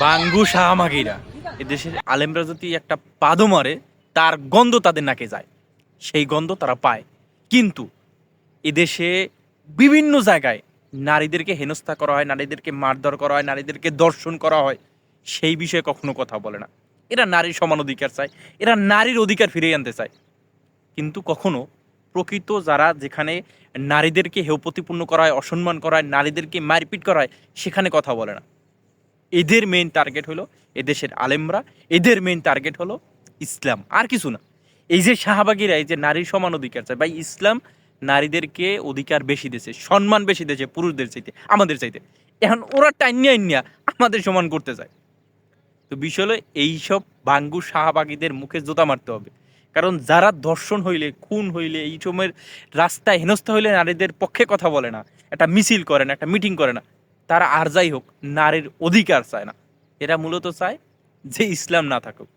বাঙ্গু শাহমাগিরা এদেশের আলেমরা যদি একটা পাদও মারে তার গন্ধ তাদের নাকে যায়, সেই গন্ধ তারা পায়। কিন্তু এদেশে বিভিন্ন জায়গায় নারীদেরকে হেনস্থা করা হয়, নারীদেরকে মারধর করা হয়, নারীদেরকে দর্শন করা হয়, সেই বিষয়ে কখনো কথা বলে না। এরা নারীর সমান অধিকার চায়, এরা নারীর অধিকার ফিরিয়ে আনতে চায়। কিন্তু কখনো প্রকৃত যারা যেখানে নারীদেরকে হেয় প্রতিপন্ন করা হয়, অসম্মান করা হয়, নারীদেরকে মারপিট করা হয়, সেখানে কথা বলে না। এদের মেইন টার্গেট হলো এদেশের আলেমরা, এদের মেইন টার্গেট হলো ইসলাম, আর কিছু না। এই যে শাহবাগীরা এই যে নারীর সমান অধিকার চায়, ভাই ইসলাম নারীদেরকে অধিকার বেশি দিয়েছে, সম্মান বেশি দিয়েছে পুরুষদের চাইতে, আমাদের চাইতে। এখন ওরা টাইনিয়া আমাদের সমান করতে চায়। তো বিষয় হলো এইসব বাঙ্গু শাহবাগীদের মুখে জুতা মারতে হবে। কারণ যারা ধর্ষণ হইলে, খুন হইলে, এই সময়ের রাস্তায় হেনস্থা হইলে নারীদের পক্ষে কথা বলে না, একটা মিছিল করে না, একটা মিটিং করে না, তারা আর যাই হোক নারীর অধিকার চায় না। এরা মূলত চায় যে ইসলাম না থাকুক।